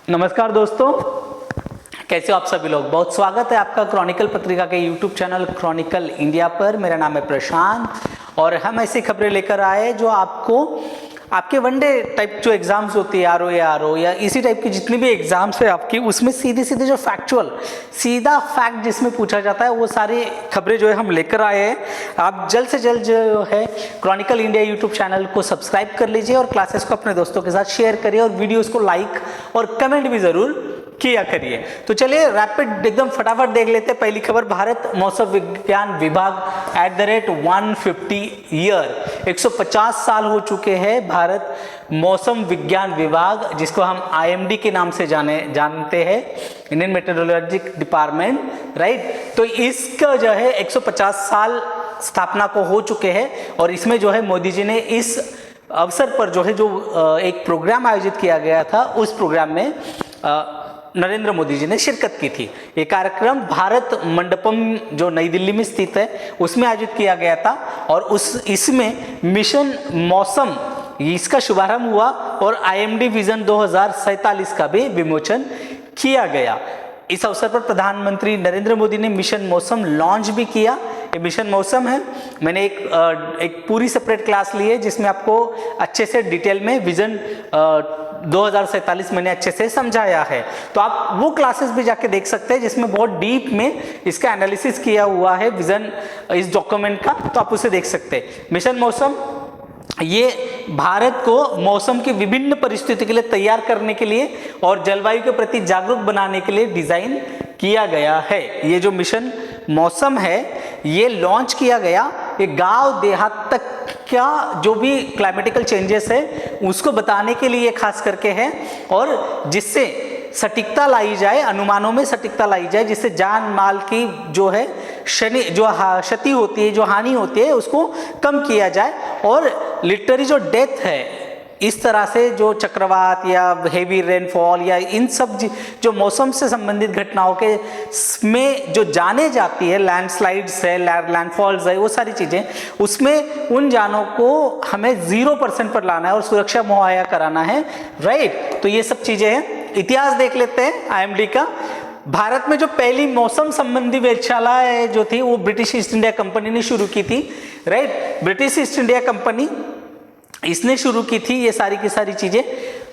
नमस्कार दोस्तों, कैसे हो आप सभी लोग। बहुत स्वागत है आपका क्रॉनिकल पत्रिका के यूट्यूब चैनल क्रॉनिकल इंडिया पर। मेरा नाम है प्रशांत और हम ऐसी खबरें लेकर आए जो आपको आपके वनडे टाइप जो एग्जाम्स होती है आरओ या इसी टाइप की जितनी भी एग्जाम्स है आपकी, उसमें सीधे सीधे जो फैक्चुअल सीधा फैक्ट जिसमें पूछा जाता है वो सारी खबरें जो है हम लेकर आए हैं। आप जल्द से जल्द जो है क्रॉनिकल इंडिया यूट्यूब चैनल को सब्सक्राइब कर लीजिए और क्लासेस को अपने दोस्तों के साथ शेयर करिए और वीडियोज़ को लाइक और कमेंट भी ज़रूर किया करिए। तो चलिए रैपिड एकदम फटाफट देख लेते हैं। पहली खबर, भारत मौसम विज्ञान विभाग @ 150 ईयर 150 साल हो चुके हैं भारत मौसम विज्ञान विभाग, जिसको हम IMD के नाम से जानते हैं, इंडियन मेट्रोलॉजिक डिपार्टमेंट, राइट। तो इसका जो है 150 साल स्थापना को हो चुके हैं और इसमें जो है मोदी जी ने इस अवसर पर जो है एक प्रोग्राम आयोजित किया गया था, उस प्रोग्राम में नरेंद्र मोदी जी ने शिरकत की थी। ये कार्यक्रम भारत मंडपम जो नई दिल्ली में स्थित है उसमें आयोजित किया गया था और इसमें मिशन मौसम इसका शुभारंभ हुआ और IMD विजन 2047 का भी विमोचन किया गया। इस अवसर पर प्रधानमंत्री नरेंद्र मोदी ने मिशन मौसम लॉन्च भी किया। ये मिशन मौसम है, मैंने एक पूरी सेपरेट क्लास ली है जिसमें आपको अच्छे से डिटेल में विजन 2047 मैंने अच्छे से समझाया है। तो आप वो क्लासेस भी जाके देख सकते हैं जिसमें बहुत डीप में इसका एनालिसिस किया हुआ है विजन इस डॉक्यूमेंट का, तो आप उसे देख सकते हैं। मिशन मौसम ये भारत को मौसम की विभिन्न परिस्थितियों के लिए तैयार करने के लिए और जलवायु के प्रति जागरूक बनाने के लिए डिजाइन किया गया है। ये जो मिशन मौसम है ये लॉन्च किया गया, ये गांव देहात तक क्या जो भी क्लाइमेटिकल चेंजेस है उसको बताने के लिए खास करके है और जिससे सटीकता लाई जाए, अनुमानों में सटीकता लाई जाए, जिससे जान माल की जो है क्षति होती है, जो हानि होती है उसको कम किया जाए और लिटरली जो डेथ है इस तरह से जो चक्रवात या हेवी रेनफॉल या इन सब जो मौसम से संबंधित घटनाओं के में जो जाने जाती है, लैंडस्लाइड्स है, लैंडफॉल्स है, वो सारी चीज़ें, उसमें उन जानों को हमें 0% पर लाना है और सुरक्षा मुहैया कराना है, राइट। तो ये सब चीज़ें हैं। इतिहास देख लेते हैं IMD का। भारत में जो पहली मौसम संबंधी वेधशाला जो थी वो ब्रिटिश ईस्ट इंडिया कंपनी ने शुरू की थी, right. British east India company इसने शुरू की थी ये सारी की सारी चीजें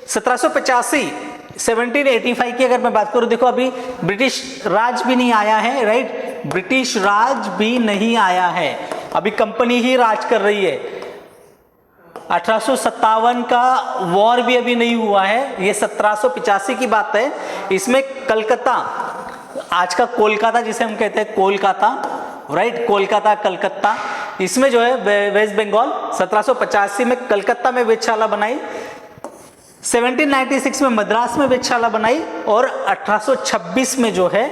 1785 1785 की अगर मैं बात करूं, देखो अभी ब्रिटिश राज भी नहीं आया है, राइट। ब्रिटिश राज भी नहीं आया है, अभी कंपनी ही राज कर रही है। 1857 का वॉर भी अभी नहीं हुआ है, ये 1785 की बात है। इसमें कलकत्ता, आज का कोलकाता जिसे हम कहते हैं कोलकाता, राइट, कोलकाता कलकत्ता, इसमें जो है वेस्ट बंगाल 1785 में कलकत्ता में वेधशाला बनाई, 1796 में मद्रास में वेधशाला बनाई और 1826 में जो है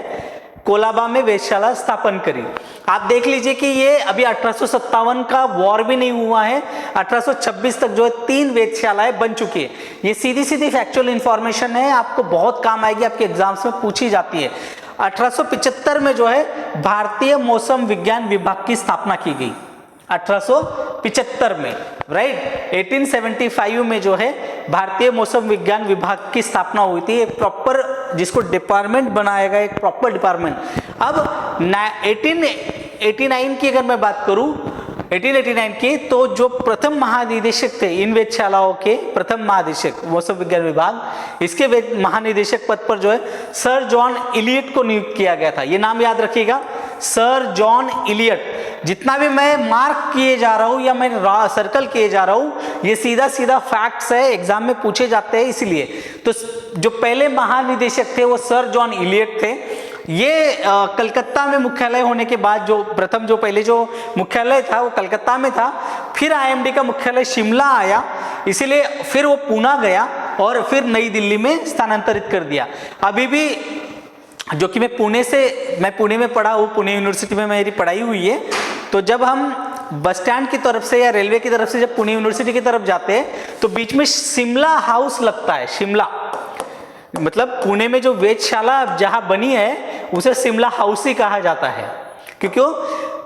कोलाबा में वेधशाला स्थापन करी। आप देख लीजिए कि ये अभी 1857 का वॉर भी नहीं हुआ है, 1826 तक जो है 3 वेधशालाएं बन चुकी है। ये सीधी सीधी फैक्चुअल इंफॉर्मेशन है, आपको बहुत काम आएगी, आपके एग्जाम्स में पूछी जाती है। 1875 में जो है भारतीय मौसम विज्ञान विभाग की स्थापना की गई, 1875 में, राइट। 1875 में जो है भारतीय मौसम विज्ञान विभाग की स्थापना हुई थी, एक प्रॉपर जिसको डिपार्टमेंट बनाया गया, एक प्रॉपर डिपार्टमेंट। अब 1889 की अगर मैं बात करूं, 1889 की, तो जो प्रथम महानिदेशक थे इन वेधशालाओं के, प्रथम महानिदेशक मौसम विज्ञान विभाग, इसके महानिदेशक पद पर जो है सर जॉन इलियट को नियुक्त किया गया था। ये नाम याद रखिएगा, सर जॉन इलियट। जितना भी मैं मार्क किए जा रहा हूं या मैं सर्कल किए जा रहा हूं, ये सीधा सीधा फैक्ट्स है, एग्जाम में पूछे जाते हैं इसलिए। तो जो पहले महानिदेशक थे वो सर जॉन इलियट थे। ये कलकत्ता में मुख्यालय होने के बाद जो प्रथम जो पहले जो मुख्यालय था वो कलकत्ता में था, फिर IMD का मुख्यालय शिमला आया, इसीलिए फिर वो पूना गया और फिर नई दिल्ली में स्थानांतरित कर दिया। अभी भी जो कि मैं पुणे में पढ़ा हूँ, पुणे यूनिवर्सिटी में मेरी पढ़ाई हुई है। तो जब हम बस स्टैंड की तरफ से या रेलवे की तरफ से जब पुणे यूनिवर्सिटी की तरफ जाते हैं तो बीच में शिमला हाउस लगता है। शिमला मतलब पुणे में जो वेधशाला जहां बनी है उसे शिमला हाउस ही कहा जाता है, क्योंकि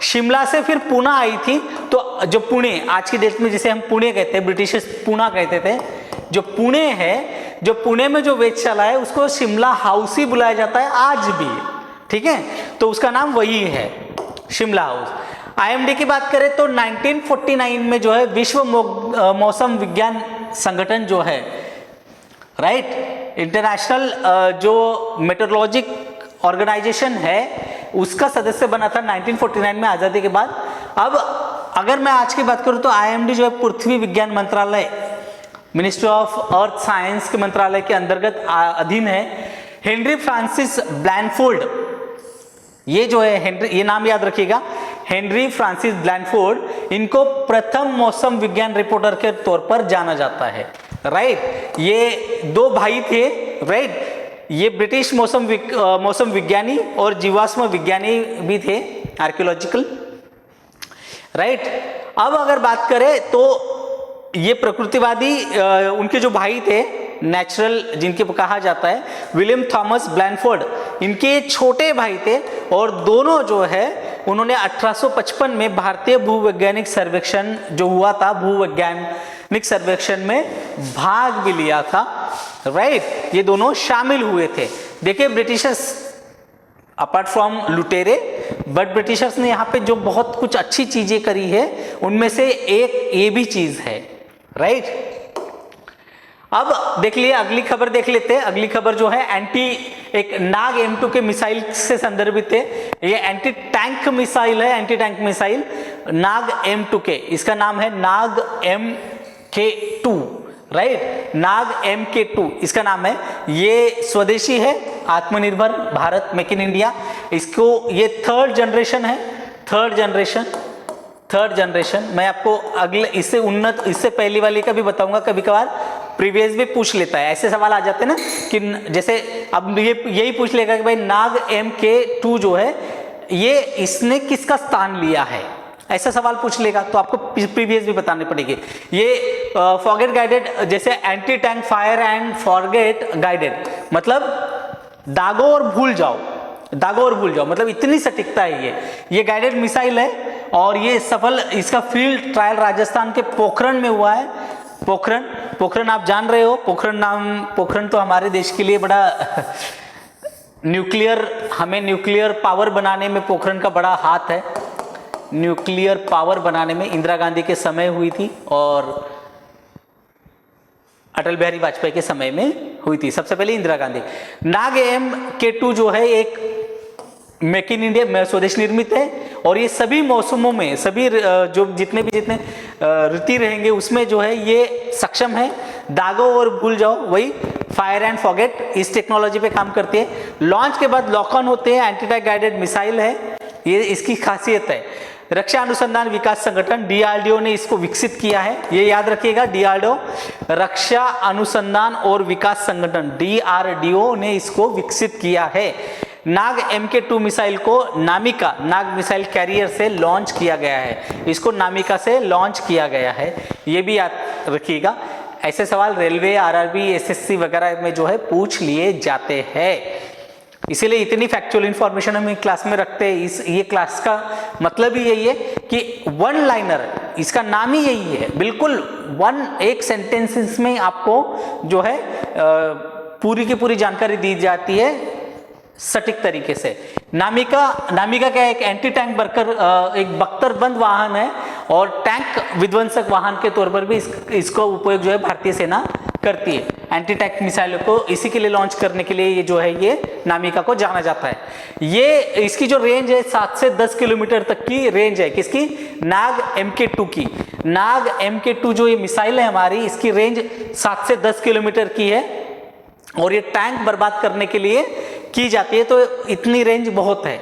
शिमला से फिर पूना आई थी। तो जो पुणे आज की डेट में जिसे हम पुणे कहते हैं, ब्रिटिश पूना कहते थे, जो पुणे है, जो पुणे में जो वेधशाला है उसको शिमला हाउस ही बुलाया जाता है आज भी, ठीक है, तो उसका नाम वही है, शिमला हाउस। आईएमडी की बात करें तो 1949 में जो है विश्व मौसम विज्ञान संगठन जो है, राइट, इंटरनेशनल जो मेट्रोलॉजिक ऑर्गेनाइजेशन है उसका सदस्य बना था 1949 में आज़ादी के बाद। अब अगर मैं आज की बात करूं तो आईएमडी जो है पृथ्वी विज्ञान मंत्रालय, मिनिस्ट्री ऑफ अर्थ साइंस के मंत्रालय के अंतर्गत अधीन है। हेनरी फ्रांसिस ब्लैनफोर्ड, ये जो है हेनरी, ये नाम याद रखिएगा, हेनरी फ्रांसिस ब्लैनफोर्ड, इनको प्रथम मौसम विज्ञान रिपोर्टर के तौर पर जाना जाता है, राइट। ये दो भाई थे, राइट, ये ब्रिटिश मौसम विज्ञानी और जीवाश्म विज्ञानी भी थे, आर्कियोलॉजिकल, राइट। अब अगर बात करें तो ये प्रकृतिवादी, उनके जो भाई थे नेचुरल, जिनके कहा जाता है विलियम थॉमस ब्लैनफोर्ड, इनके छोटे भाई थे और दोनों जो है उन्होंने 1855 में भारतीय भूवैज्ञानिक सर्वेक्षण जो हुआ था, भूवैज्ञानिक सर्वेक्षण में भाग भी लिया था, राइट। ये दोनों शामिल हुए थे। देखिए ब्रिटिशर्स अपार्ट फ्रॉम लुटेरे, बट ब्रिटिशर्स ने यहाँ पे जो बहुत कुछ अच्छी चीजें करी है उनमें से एक ये भी चीज है, राइट। अब देख लिए, अगली खबर देख लेते हैं। अगली खबर जो है एक नाग M2 के मिसाइल से संदर्भित है। ये एंटी टैंक मिसाइल है, एंटी टैंक मिसाइल नाग M2 के, इसका नाम है नाग MK2, राइट, नाग MK2 इसका नाम है। ये स्वदेशी है, आत्मनिर्भर भारत, मेक इन इंडिया। इसको ये थर्ड जनरेशन है, थर्ड जनरेशन। मैं आपको अगले इससे उन्नत, इससे पहली वाली का भी बताऊंगा। कभी कभार प्रीवियस भी पूछ लेता है, ऐसे सवाल आ जाते हैं ना कि जैसे अब ये यही पूछ लेगा कि भाई नाग MK2 जो है ये इसने किसका स्थान लिया है, ऐसा सवाल पूछ लेगा तो आपको प्रीवियस भी बताने पड़ेगी। ये फॉरगेट गाइडेड, जैसे anti tank fire and forget guided, मतलब दागो और भूल जाओ, मतलब इतनी सटीकता है ये गाइडेड मिसाइल है। और ये सफल, इसका फील्ड ट्रायल राजस्थान के पोखरण में हुआ है। पोखरण आप जान रहे हो, पोखरण तो हमारे देश के लिए बड़ा हमें न्यूक्लियर पावर बनाने में पोखरण का बड़ा हाथ है। न्यूक्लियर पावर बनाने में इंदिरा गांधी के समय हुई थी और अटल बिहारी वाजपेयी के समय में हुई थी, सबसे पहले इंदिरा गांधी। नाग MK2 जो है एक मेक इन इंडिया, स्वदेश निर्मित है और ये सभी मौसमों में, सभी जो जितने ऋतु रहेंगे उसमें जो है ये सक्षम है। दागो और भूल जाओ, वही फायर एंड फॉरगेट, इस टेक्नोलॉजी पे काम करती है। लॉन्च के बाद लॉक ऑन होते हैं, एंटी टैंक गाइडेड मिसाइल है, ये इसकी खासियत है। रक्षा अनुसंधान विकास संगठन DRDO ने इसको विकसित किया है, ये याद रखिएगा, DRDO, रक्षा अनुसंधान और विकास संगठन, DRDO ने इसको विकसित किया है। नाग MK2 मिसाइल को नामिका, नाग मिसाइल कैरियर से लॉन्च किया गया है, इसको नामिका से लॉन्च किया गया है, ये भी याद रखिएगा। ऐसे सवाल रेलवे, RRB, SSC वगैरह में जो है पूछ लिए जाते हैं, इसीलिए इतनी फैक्चुअल इंफॉर्मेशन हम क्लास में रखते हैं। ये क्लास का मतलब ही यही है कि वन लाइनर, इसका नाम ही यही है, बिल्कुल एक सेंटेंसेस में आपको जो है पूरी की पूरी जानकारी दी जाती है सटीक तरीके से। नामिका क्या है, एक एंटी टैंक एक बख्तरबंद वाहन है और टैंक विध्वंसक वाहन के तौर पर भी इसका उपयोग जो है भारतीय सेना करती है। एंटी टैंक मिसाइलों को इसी के लिए लॉन्च करने के लिए ये जो है ये नामिका को जाना जाता है। ये इसकी जो रेंज है 7 से 10 किलोमीटर तक की रेंज है, किसकी, नाग MK2 की। नाग MK2 जो ये मिसाइल है हमारी, इसकी रेंज 7 से 10 किलोमीटर की है और ये टैंक बर्बाद करने के लिए की जाती है, तो इतनी रेंज बहुत है।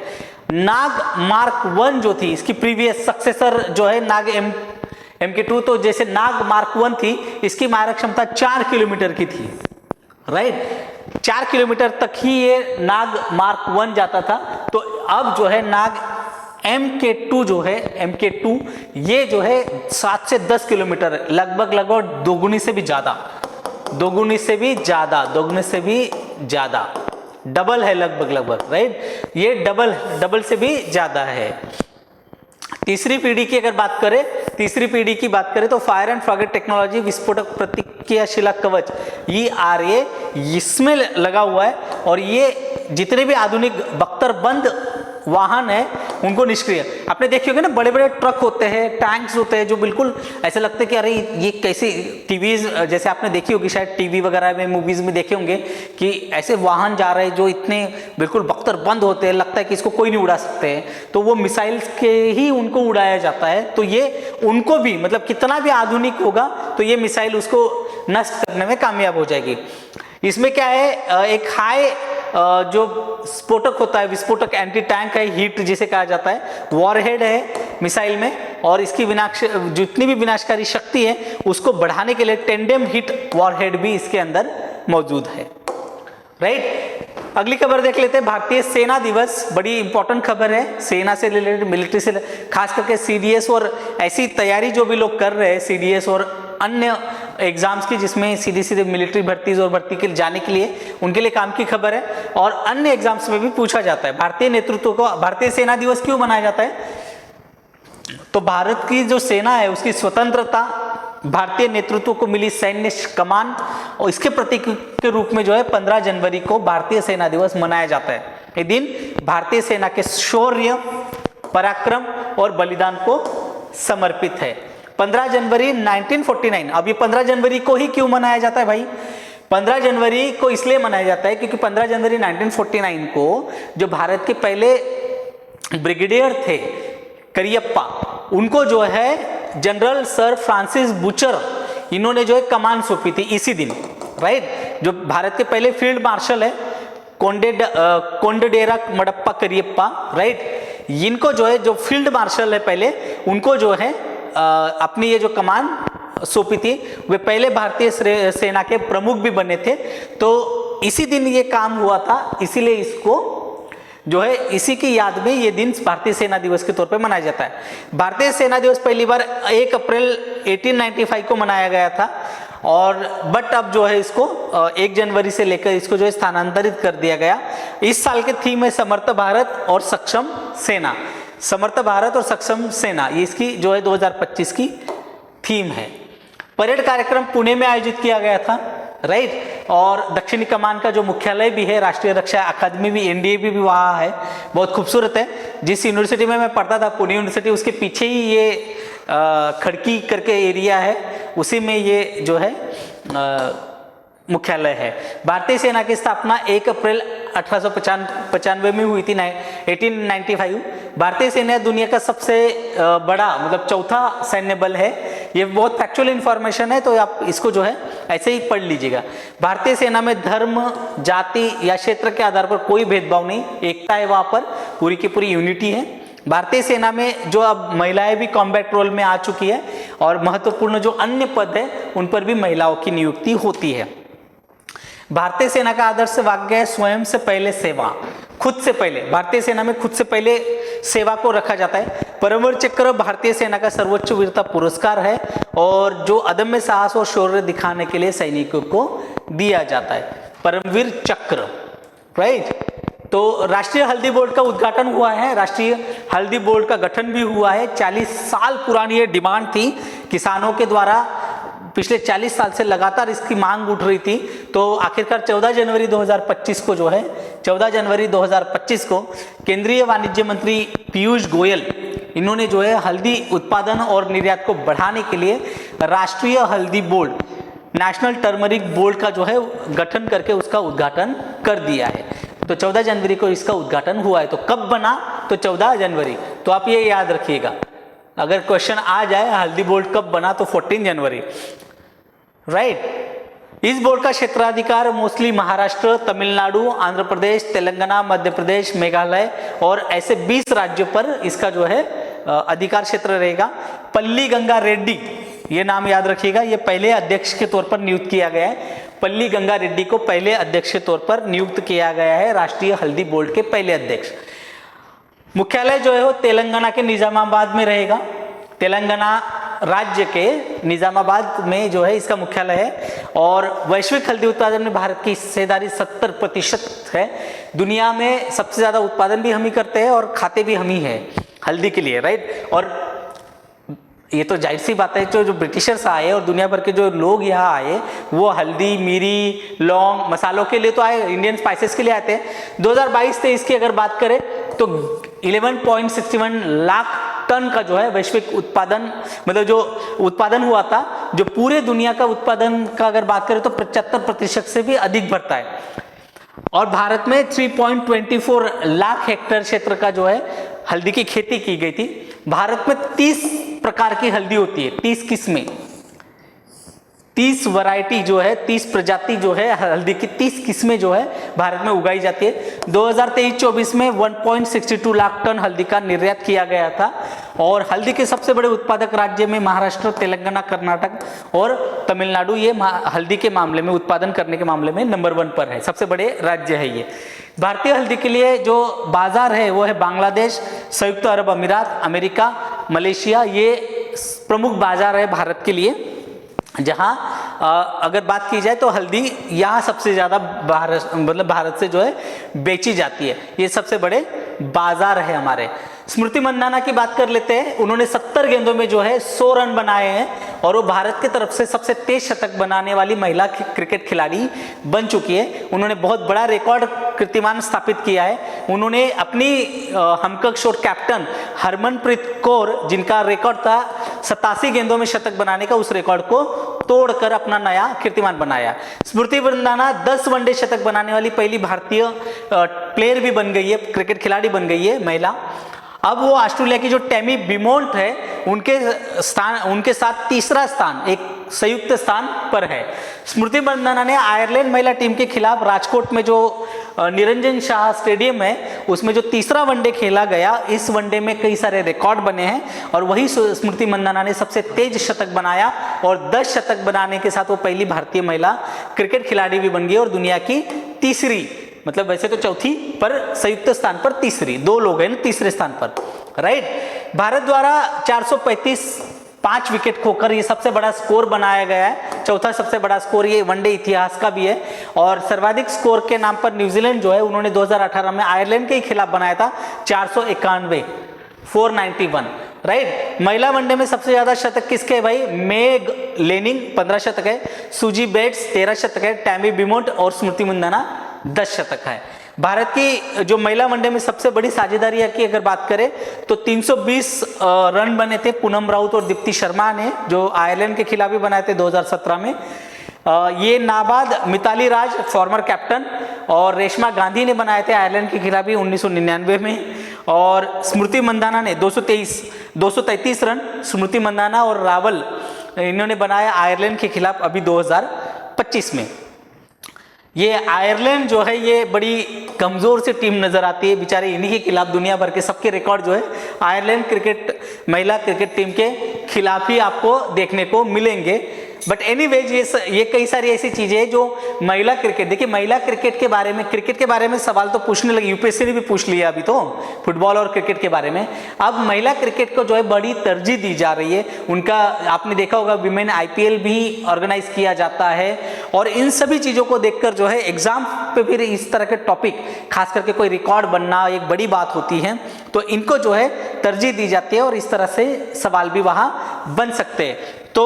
नाग मार्क 1 जो थी, इसकी प्रीवियस सक्सेसर जो है नाग MK2, तो जैसे नाग मार्क 1 थी, इसकी मारक क्षमता 4 किलोमीटर की थी, राइट, 4 किलोमीटर तक ही ये नाग मार्क 1 जाता था। तो अब जो है नाग MK2 जो है, MK2 ये जो है 7 से 10 किलोमीटर, लगभग दोगुनी से भी ज्यादा, डबल है लगभग, राइट, ये डबल से भी ज्यादा है। तीसरी पीढ़ी की बात करें तो फायर एंड फॉरगेट टेक्नोलॉजी विस्फोटक प्रतिक्रिया शिला कवच ERA इसमें लगा हुआ है, और ये जितने भी आधुनिक बख्तरबंद वाहन है उनको निष्क्रिय। आपने देखी होगी ना, बड़े बड़े ट्रक होते हैं, टैंक्स होते हैं, जो बिल्कुल ऐसे लगते हैं कि अरे ये कैसे, टीवीज जैसे आपने देखी होगी शायद, टीवी वगैरह में मूवीज में देखे होंगे कि ऐसे वाहन जा रहे हैं जो इतने बिल्कुल बख्तरबंद होते हैं, लगता है कि इसको कोई नहीं उड़ा सकते हैं, तो वो मिसाइल्स के ही उनको उड़ाया जाता है। तो ये उनको भी, मतलब कितना भी आधुनिक होगा तो ये मिसाइल उसको नष्ट करने में कामयाब हो जाएगी। इसमें क्या है, एक हाई जो स्फोटक होता है, विस्फोटक एंटी टैंक है, हीट जिसे कहा जाता है, वॉरहेड है मिसाइल में, और इसकी जितनी भी विनाशकारी शक्ति है उसको बढ़ाने के लिए टेंडेम हीट वॉरहेड भी इसके अंदर मौजूद है। राइट, अगली खबर देख लेते हैं। भारतीय सेना दिवस बड़ी इंपॉर्टेंट खबर है, सेना से रिलेटेड, मिलिट्री से, खास करके CDS और ऐसी तैयारी जो भी लोग कर रहे हैं CDS और अन्य एग्जाम्स की, जिसमें सीधे सीधे मिलिट्री भर्ती और भर्ती के जाने के लिए, उनके लिए काम की खबर है, और अन्य एग्जाम्स में भी पूछा जाता है। भारतीय नेतृत्व को, भारतीय सेना दिवस क्यों मनाया जाता है? तो भारत की जो सेना है उसकी स्वतंत्रता, भारतीय नेतृत्व को मिली सैन्य कमान, और इसके प्रतीक के रूप में जो है 15 जनवरी को भारतीय सेना दिवस मनाया जाता है। ये दिन भारतीय सेना के शौर्य, पराक्रम और बलिदान को समर्पित है। 15 जनवरी 1949, अब ये 15 जनवरी को ही क्यों मनाया जाता है भाई? 15 जनवरी को इसलिए मनाया जाता है क्योंकि 15 जनवरी 1949 को जो भारत के पहले ब्रिगेडियर थे करियप्पा, उनको जो है जनरल सर फ्रांसिस बुचर, इन्होंने जो है कमान सौंपी थी इसी दिन। राइट, जो भारत के पहले फील्ड मार्शल है कोंडेडेरा मडप्पा करियप्पा, राइट, इनको जो है, जो फील्ड मार्शल है पहले, उनको जो है अपनी ये जो कमान सौंपी थी। वे पहले भारतीय सेना के प्रमुख भी बने थे, तो इसी दिन ये काम हुआ था, इसीलिए इसको जो है इसी की याद में ये दिन भारतीय सेना दिवस के तौर पे मनाया जाता है। भारतीय सेना दिवस पहली बार 1 अप्रैल 1895 को मनाया गया था, और बट अब जो है इसको 1 जनवरी से लेकर इसको जो है स्थानांतरित कर दिया गया। इस साल के थीम है समर्थ भारत और सक्षम सेना। समर्थ भारत और सक्षम सेना, ये इसकी जो है 2025 की थीम है। परेड कार्यक्रम पुणे में आयोजित किया गया था। राइट, और दक्षिणी कमान का जो मुख्यालय भी है, राष्ट्रीय रक्षा अकादमी भी, NDA भी वहाँ है, बहुत खूबसूरत है। जिस यूनिवर्सिटी में मैं पढ़ता था, पुणे यूनिवर्सिटी, उसके पीछे ही ये खड़की करके एरिया है, उसी में ये जो है मुख्यालय है। भारतीय सेना की स्थापना 1 अप्रैल 1895 में हुई थी, 1895। भारतीय सेना दुनिया का सबसे बड़ा, मतलब चौथा सैन्य बल है। ये बहुत फैक्चुअल इंफॉर्मेशन है, तो आप इसको जो है ऐसे ही पढ़ लीजिएगा। भारतीय सेना में धर्म, जाति या क्षेत्र के आधार पर कोई भेदभाव नहीं, एकता है, वहाँ पर पूरी की पूरी यूनिटी है। भारतीय सेना में जो अब महिलाएं भी कॉम्बैट रोल में आ चुकी है, और महत्वपूर्ण जो अन्य पद है उन पर भी महिलाओं की नियुक्ति होती है। भारतीय सेना का आदर्श वाक्य है, स्वयं से पहले सेवा। खुद से पहले, भारतीय सेना में खुद से पहले सेवा को रखा जाता है। परमवीर चक्र भारतीय सेना का सर्वोच्च वीरता पुरस्कार है, और जो अदम्य साहस और शौर्य दिखाने के लिए सैनिकों को दिया जाता है, परमवीर चक्र। राइट, तो राष्ट्रीय हल्दी बोर्ड का उद्घाटन हुआ है, राष्ट्रीय हल्दी बोर्ड का गठन भी हुआ है। 40 साल पुरानी ये डिमांड थी किसानों के द्वारा, पिछले 40 साल से लगातार इसकी मांग उठ रही थी। तो आखिरकार 14 जनवरी 2025 को जो है, 14 जनवरी 2025 को केंद्रीय वाणिज्य मंत्री पीयूष गोयल, इन्होंने जो है हल्दी उत्पादन और निर्यात को बढ़ाने के लिए राष्ट्रीय हल्दी बोर्ड, नेशनल टर्मरिक बोर्ड का जो है गठन करके उसका उद्घाटन कर दिया है। तो 14 जनवरी को इसका उद्घाटन हुआ है। तो कब बना? तो 14 जनवरी। तो आप ये याद रखिएगा, अगर क्वेश्चन आ जाए हल्दी बोर्ड कब बना, तो 14 जनवरी। राइट, इस बोर्ड का क्षेत्राधिकार मोस्टली महाराष्ट्र, तमिलनाडु, आंध्र प्रदेश, तेलंगाना, मध्य प्रदेश, मेघालय और ऐसे 20 राज्यों पर इसका जो है अधिकार क्षेत्र रहेगा। पल्ली गंगा रेड्डी, ये नाम याद रखिएगा, ये पहले अध्यक्ष के तौर पर नियुक्त किया गया है। पल्ली गंगा रेड्डी को पहले अध्यक्ष के तौर पर नियुक्त किया गया है, राष्ट्रीय हल्दी बोर्ड के पहले अध्यक्ष। मुख्यालय जो है वो तेलंगाना के निजामाबाद में रहेगा। तेलंगाना राज्य के निजामाबाद में जो है इसका मुख्यालय है, और वैश्विक हल्दी उत्पादन में भारत की हिस्सेदारी 70% है। दुनिया में सबसे ज्यादा उत्पादन भी हम ही करते हैं और खाते भी हम ही है हल्दी के लिए। राइट, और ये तो जाहिर सी बात है, जो ब्रिटिशर्स आए और दुनिया भर के जो लोग यहाँ आए वो हल्दी, मिरी, लौंग, मसालों के लिए तो आए, इंडियन स्पाइसेस के लिए आते हैं। 2022-23 की अगर बात करें तो 11.61 लाख टन का जो है वैश्विक उत्पादन, मतलब जो उत्पादन हुआ था, जो पूरे दुनिया का उत्पादन का अगर बात करें तो 75% से भी अधिक बढ़ता है। और भारत में 3.24 लाख हेक्टेयर क्षेत्र का जो है हल्दी की खेती की गई थी। भारत में 30 प्रकार की हल्दी होती है, 30 किस्में, 30 वैरायटी जो है, 30 प्रजाति जो है हल्दी की 30 किस्में जो है भारत में उगाई जाती है। 2023-24 में 1.62 लाख टन हल्दी का निर्यात किया गया था। और हल्दी के सबसे बड़े उत्पादक राज्य में महाराष्ट्र, तेलंगाना, कर्नाटक और तमिलनाडु ये हल्दी के मामले में, उत्पादन करने के मामले में नंबर 1 पर है, सबसे बड़े राज्य है ये। भारतीय हल्दी के लिए जो बाजार है वो है बांग्लादेश, संयुक्त अरब अमीरात, अमेरिका, मलेशिया, ये प्रमुख बाजार है भारत के लिए, जहां अगर बात की जाए तो हल्दी यहाँ सबसे ज़्यादा भारत से जो है बेची जाती है। ये सबसे बड़े बाजार है हमारे। स्मृति मंदाना की बात कर लेते हैं। उन्होंने 70 गेंदों में जो है 100 रन बनाए हैं और वो भारत की तरफ से सबसे तेज शतक बनाने वाली महिला क्रिकेट खिलाड़ी बन चुकी है। उन्होंने बहुत बड़ा रिकॉर्ड कीर्तिमान स्थापित किया है। उन्होंने अपनी हमकक्ष और कैप्टन हरमनप्रीत कौर, जिनका रिकॉर्ड था 87 गेंदों में शतक बनाने का, उस रिकॉर्ड को तोड़कर अपना नया कीर्तिमान बनाया। स्मृति मंदाना 10 वनडे शतक बनाने वाली पहली भारतीय प्लेयर भी बन गई है, क्रिकेट खिलाड़ी बन गई है महिला। अब वो ऑस्ट्रेलिया की जो टैमी बिमोंट है उनके साथ तीसरा स्थान, एक संयुक्त स्थान पर है। स्मृति मंदाना ने आयरलैंड महिला टीम के खिलाफ राजकोट में जो निरंजन शाह स्टेडियम है उसमें जो तीसरा वनडे खेला गया, इस वनडे में कई सारे रिकॉर्ड बने हैं और वही स्मृति मंदाना ने सबसे तेज शतक बनाया और 10 शतक बनाने के साथ वो पहली भारतीय महिला क्रिकेट खिलाड़ी भी बन गई और दुनिया की तीसरी, मतलब वैसे तो चौथी पर संयुक्त स्थान पर तीसरी, 2 लोग हैं ना तीसरे स्थान पर, राइट। भारत द्वारा 435 5 विकेट खोकर ये सबसे बड़ा स्कोर बनाया गया है, चौथा सबसे बड़ा स्कोर ये वनडे इतिहास का भी है। और सर्वाधिक स्कोर के नाम पर न्यूजीलैंड जो है उन्होंने 2018 में आयरलैंड के खिलाफ बनाया था 491, 491, राइट। महिला वनडे में सबसे ज्यादा शतक किसके है भाई? मेग लेनिंग 15 शतक है, सूजी बेट्स 13 शतक है, टैमी बिमोंट और स्मृति मंदाना 10 शतक है। भारत की जो महिला वनडे में सबसे बड़ी साझेदारी की अगर बात करें तो 320 रन बने थे पूनम राउत और दीप्ति शर्मा ने, जो आयरलैंड के खिलाफ भी बनाए थे 2017 में। ये नाबाद मिताली राज फॉर्मर कैप्टन और रेशमा गांधी ने बनाए थे आयरलैंड के खिलाफ भी 1999 में। और स्मृति मंदाना ने 233 रन, स्मृति मंदाना और रावल इन्होंने बनाया आयरलैंड के खिलाफ अभी 2025 में। ये आयरलैंड जो है ये बड़ी कमजोर सी टीम नजर आती है, बेचारे इन्हीं के खिलाफ दुनिया भर के सबके रिकॉर्ड जो है आयरलैंड क्रिकेट महिला क्रिकेट टीम के खिलाफ ही आपको देखने को मिलेंगे। बट एनीवेज ये कई सारी ऐसी चीजें हैं जो महिला क्रिकेट, देखिए महिला क्रिकेट के बारे में सवाल तो पूछने लगे, यूपीएससी ने भी पूछ लिया अभी तो फुटबॉल और क्रिकेट के बारे में। अब महिला क्रिकेट को जो है बड़ी तरजीह दी जा रही है। उनका आपने देखा होगा विमेन आईपीएल भी ऑर्गेनाइज किया जाता है और इन सभी चीजों को देखकर जो है एग्जाम पे फिर इस तरह के टॉपिक, खास करके कोई रिकॉर्ड बनना एक बड़ी बात होती है, तो इनको जो है तरजीह दी जाती है और इस तरह से सवाल भी वहां बन सकते हैं। तो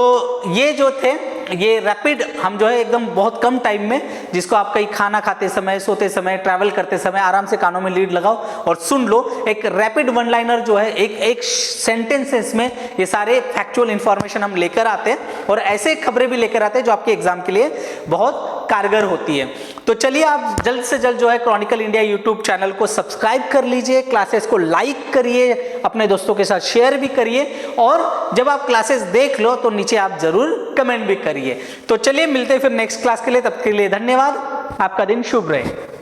ये जो थे ये रैपिड, हम जो है एकदम बहुत कम टाइम में, जिसको आप कहीं खाना खाते समय, सोते समय, ट्रैवल करते समय आराम से कानों में लीड लगाओ और सुन लो, एक रैपिड वन लाइनर जो है एक सेंटेंसेस में ये सारे फैक्चुअल इंफॉर्मेशन हम लेकर आते हैं और ऐसे खबरें भी लेकर आते हैं जो आपके एग्जाम के लिए बहुत कारगर होती है। तो चलिए आप जल्द से जल्द जो है क्रॉनिकल इंडिया यूट्यूब चैनल को सब्सक्राइब कर लीजिए, क्लासेस को लाइक करिए, अपने दोस्तों के साथ शेयर भी करिए और जब आप क्लासेस देख लो तो नीचे आप जरूर कमेंट भी करिए। तो चलिए मिलते हैं फिर नेक्स्ट क्लास के लिए, तब के लिए धन्यवाद, आपका दिन शुभ रहे।